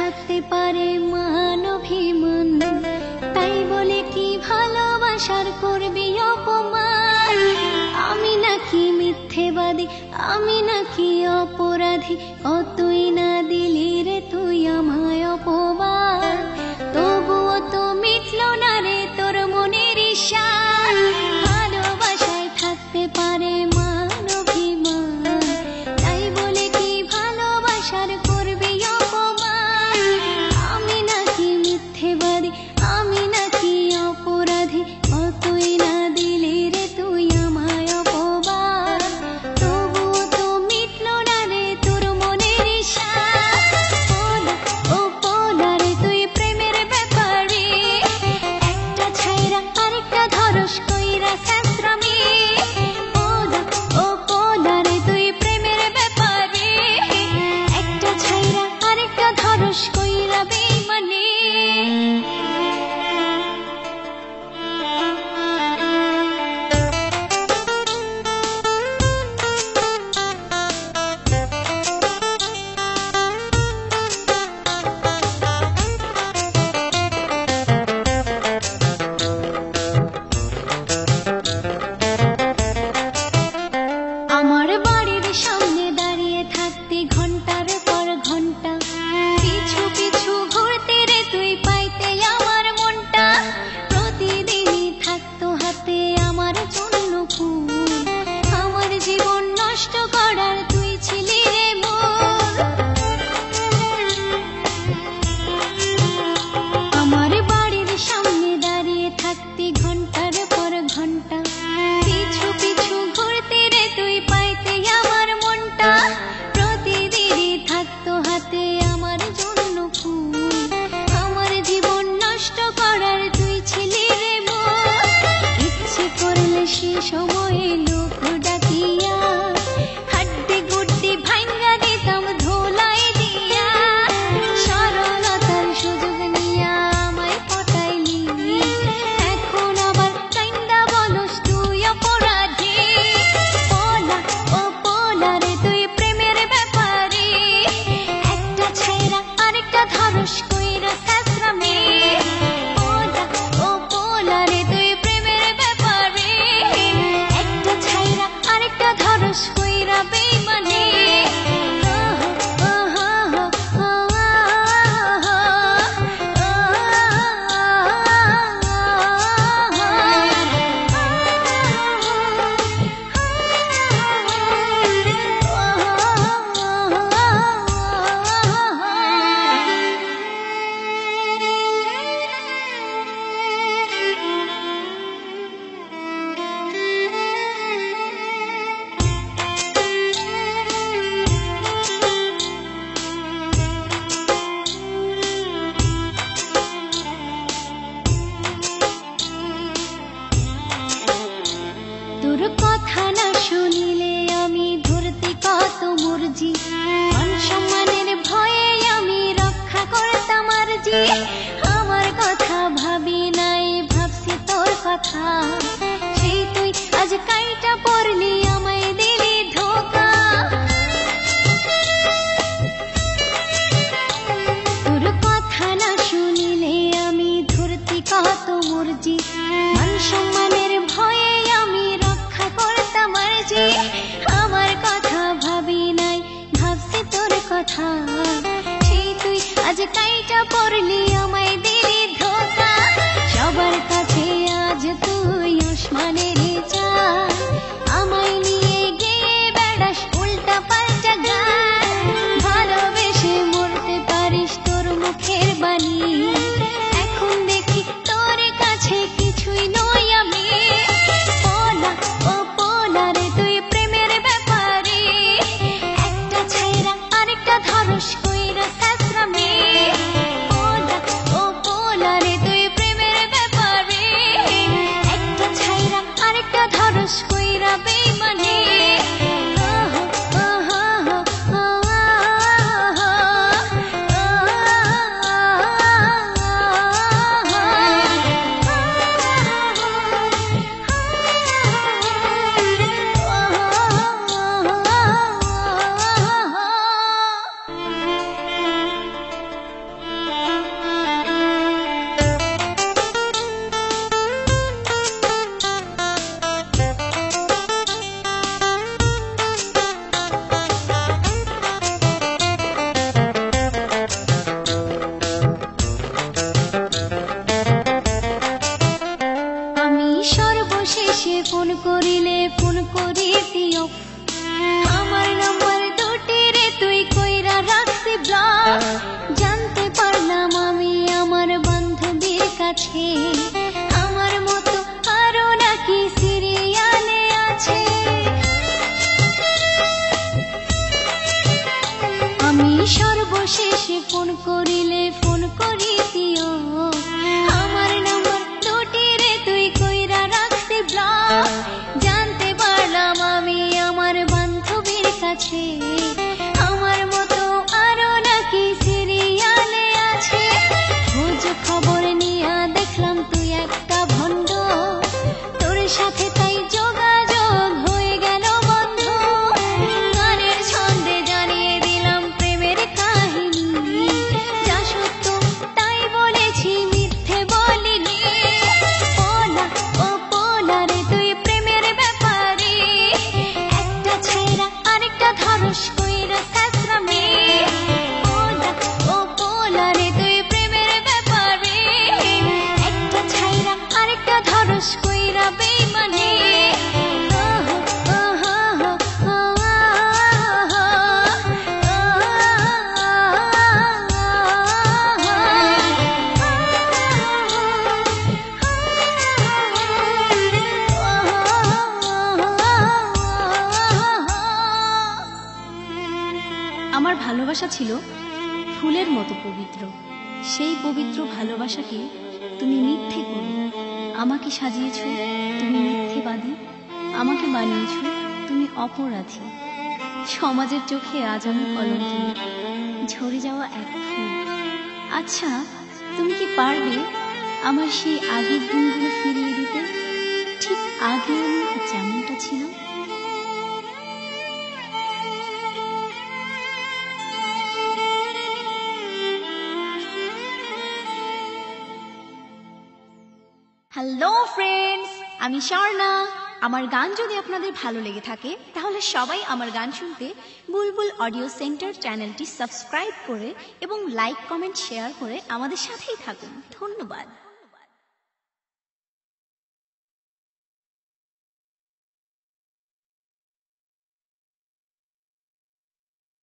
থাকতে পারে মান অভিমান, তাই বলে কি ভালোবাসার করবি অপমান? আমি নাকি মিথ্যেবাদী, আমি নাকি অপরাধী, কতই না দিলি রে তুই আমায় অপমান। তবুও তো মিটলো না রে তোর মনের ঈর্ষার, ভালোবাসায় থাকতে পারে মান অভিমান, তাই বলে কি ভালোবাসার করবি অপমান? আমি নাকি মিথ্যেবাদী, আমি নাকি অপরাধী, কতই না দিলি রে তুই আমায় অপমান। তবুও তো মিটলো না রে তোর মনের ঈর্ষার। ও পোলা রে তুই প্রেমের ব্যাপারে একটা ছাইরা আরেকটা ধরস কইরা শাস্ত্রামি। ও পোলা রে তুই প্রেমের ব্যাপারে একটা ছাইরা আরেকটা ধরস কইরা বেইমানি। আমার বাড়ির সামনে দাঁড়িয়ে থাকতে ঘন্টার পর ঘন্টা, পিছু পিছু ঘুরতে রে তুই পাইতে আমার মনটা। প্রতিদিনই থাকতো হাতে আমার জন্য ফুল, আমার জীবন নষ্ট করার তুই ছিলি রে মূল। আমার বাড়ির সামনে দাঁড়িয়ে থাকতে ঘন্টার পর ঘন্টা, পিছু পিছু ঘুরতে রে তুই পাইতে আমার মনটা। প্রতিদিনই থাকতো হাতে আমার জন্য ফুল, আমার জীবন নষ্ট করার তুই ছিলি রে মূল। ইচ্ছে করলে সে সময়ে লোক ডাকিয়া হাড্ডি গুড্ডি ভাঙ্গা দিতাম ধোলাই দিয়া। সরলতার সুযোগ নিয়া আমায় পটাইলি, এখন আবার কাইন্দা বলস তুই অপরাধী। ও পোলা রে তুই প্রেমের ব্যাপারে একটা ছাইরা আরেকটা ধরস কইরা শাস্ত্রামি। ও পোলা রে তুই প্রেমের ব্যাপারে একটা ছাইরা আরেকটা ধরস কইরা বেইমানি। তোর কথা না শুনিলে আমি ধরতে কত মর্জি, মান সম্মানের ভয়ে আমি রক্ষা করতাম আরজি। আমার কথা ভাবি নাই ভাবছি তোর কথা, সেই তুই আজ কাইটা পড়লি আমায় দিলি ধোকা। তোর কথা না শুনিলে আমি ধরতে কত মর্জি, মান সম্মানের ভয়ে আমি রক্ষা করতাম আরজি। আমার কথা ভাবি নাই ভাবছি তোর কথা, সেই তুই আজ কাইটা পড়লি আমায় দিলি ধোকা। সবার কাছে আজ তুই আসমানের চাঁদ, আমায় নিয়ে গিয়ে বেড়াস উল্টা পাল্টা গান। ভালোবেসে মরতে পারিস তোর মুখের বাণী, এখন দেখি তোর কাছে কিছুই নই আমি। ও পোলা রে তুই প্রেমের ব্যাপারে একটা ছাইরা আরেকটা ধরস কইরা শাস্ত্রামি। শেষে ফোন করিলে ফোন করি দিও আমার নাম্বার দুটি রে তুই কইরা রাখছি ব্লক জানতে পারলাম আমি আমার বান্ধবীর কাছে আমার মতো আরো নাকি সিরিয়ালে আছে খোঁজ খবর নিয়া দেখলাম তুই একটা ভণ্ড তোর সাথে তাই যোগাযোগ হয়ে গেল বন্ধ গানের ছন্দে জানিয়ে দিলাম প্রেমের কাহিনী যা সত্য তাই বলেছি মিথ্যে বলিনি পোলা ও পোলা রে তুই প্রেমের ব্যাপারে একটা ছেড়া আরেকটা ধরস কইরা শাস্ত্রামে পোলা ও পোলা রে তুই প্রেমের ব্যাপারে একটা ছেড়া আরেকটা ধরস কইরা বেইমানে আমার ভালোবাসা ছিল ফুলের মতো পবিত্র সেই পবিত্র ভালোবাসাকে তুমি মিথ্যে করে আমাকে সাজিয়েছো তুমি মিথ্যেবাদী আমাকে বানিয়েছো তুমি অপরাধী সমাজের চোখে আজ আমি কলঙ্কিনী ঝরে যাওয়া এক ফুল আচ্ছা তুমি কি পারবে আমার সেই আগের দিনগুলো ফিরিয়ে দিতে ঠিক আগে আমি যেমনটা ছিল হ্যালো ফ্রেন্ডস আমি স্বর্ণা আমার গান যদি আপনাদের ভালো লেগে থাকে তাহলে সবাই আমার গান শুনতে বুলবুল অডিও সেন্টার চ্যানেলটি সাবস্ক্রাইব করে এবং লাইক কমেন্ট শেয়ার করে আমাদের সাথেই থাকুন ধন্যবাদ।